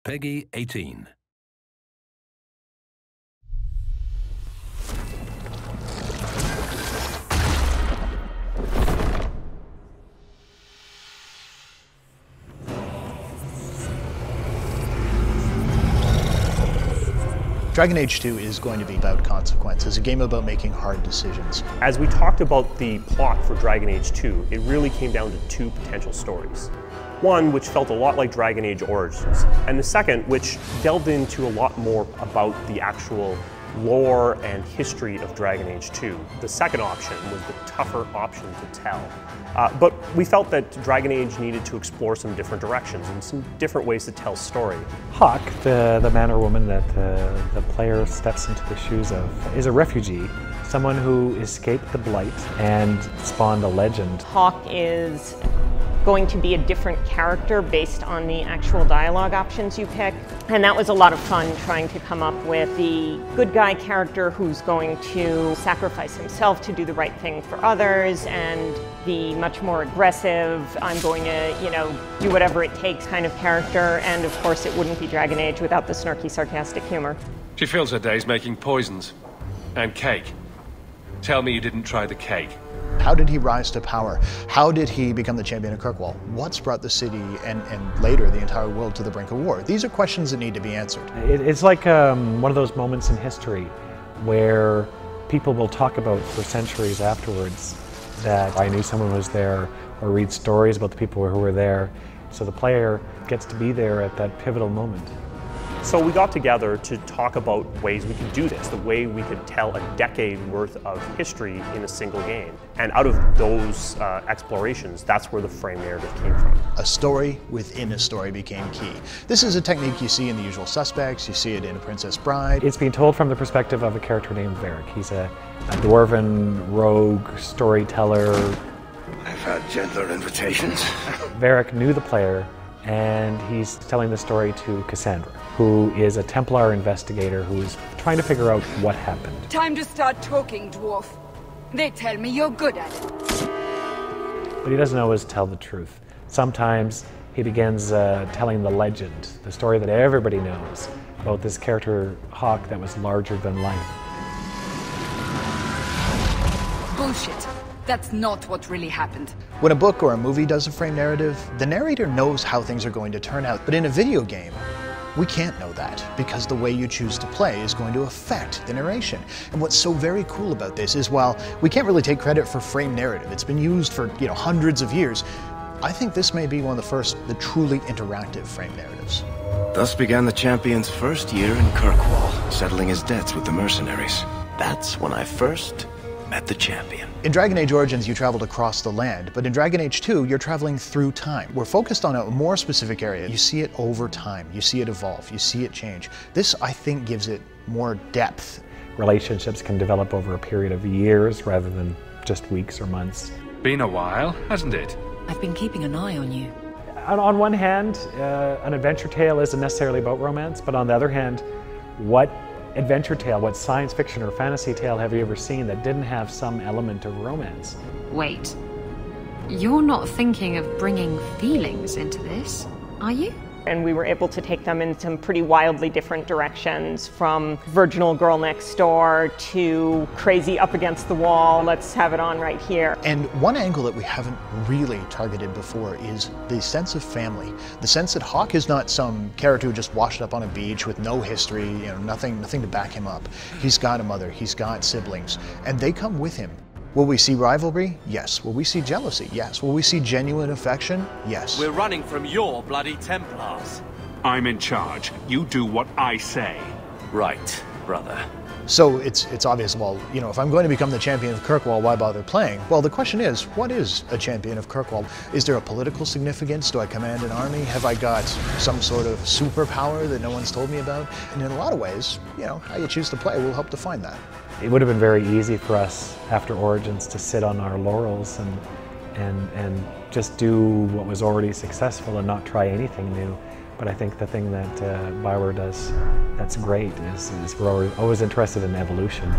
Peggy 18. Dragon Age 2 is going to be about consequence. It's a game about making hard decisions. As we talked about the plot for Dragon Age 2, it really came down to two potential stories. One, which felt a lot like Dragon Age Origins, and the second, which delved into a lot more about the actual lore and history of Dragon Age 2. The second option was the tougher option to tell. But we felt that Dragon Age needed to explore some different directions and some different ways to tell story. Hawk, the man or woman that the player steps into the shoes of, is a refugee, someone who escaped the Blight and spawned a legend. Hawk is going to be a different character based on the actual dialogue options you pick. And that was a lot of fun trying to come up with the good guy character who's going to sacrifice himself to do the right thing for others, and the much more aggressive, I'm going to, do whatever it takes kind of character. And of course it wouldn't be Dragon Age without the snarky, sarcastic humor. She fills her days making poisons and cake. Tell me you didn't try the cake. How did he rise to power? How did he become the champion of Kirkwall? What's brought the city and later the entire world to the brink of war? These are questions that need to be answered. It's like one of those moments in history where people will talk about for centuries afterwards that I knew someone was there, or read stories about the people who were there. So the player gets to be there at that pivotal moment. So we got together to talk about ways we could do this, the way we could tell a decade worth of history in a single game. And out of those explorations, that's where the frame narrative came from. A story within a story became key. This is a technique you see in The Usual Suspects, you see it in Princess Bride. It's being told from the perspective of a character named Varric. He's a dwarven rogue storyteller. I've had gentler invitations. Varric knew the player, and he's telling the story to Cassandra, who is a Templar investigator who is trying to figure out what happened. Time to start talking, dwarf. They tell me you're good at it. But he doesn't always tell the truth. Sometimes he begins telling the legend, the story that everybody knows about this character, Hawk, that was larger than life. Bullshit. That's not what really happened. When a book or a movie does a frame narrative, the narrator knows how things are going to turn out. But in a video game, we can't know that, because the way you choose to play is going to affect the narration. And what's so very cool about this is, while we can't really take credit for frame narrative, it's been used for hundreds of years, I think this may be one of the truly interactive frame narratives. Thus began the champion's first year in Kirkwall, settling his debts with the mercenaries. That's when I first met the champion. In Dragon Age Origins, you traveled across the land, but in Dragon Age 2, you're traveling through time. We're focused on a more specific area. You see it over time, you see it evolve, you see it change. This, I think, gives it more depth. Relationships can develop over a period of years rather than just weeks or months. Been a while, hasn't it? I've been keeping an eye on you. On one hand, an adventure tale isn't necessarily about romance, but on the other hand, what adventure tale, what science fiction or fantasy tale have you ever seen that didn't have some element of romance? Wait, you're not thinking of bringing feelings into this, are you? And we were able to take them in some pretty wildly different directions, from virginal girl next door to crazy up against the wall, let's have it on right here. And one angle that we haven't really targeted before is the sense of family. The sense that Hawk is not some character who just washed up on a beach with no history, nothing to back him up. He's got a mother, he's got siblings, and they come with him. Will we see rivalry? Yes. Will we see jealousy? Yes. Will we see genuine affection? Yes. We're running from your bloody Templars. I'm in charge. You do what I say. Right, brother. So it's obvious, well, if I'm going to become the champion of Kirkwall, why bother playing? Well, the question is, what is a champion of Kirkwall? Is there a political significance? Do I command an army? Have I got some sort of superpower that no one's told me about? And in a lot of ways, how you choose to play will help define that. It would have been very easy for us after Origins to sit on our laurels and just do what was already successful and not try anything new. But I think the thing that Bioware does that's great is we're always interested in evolution.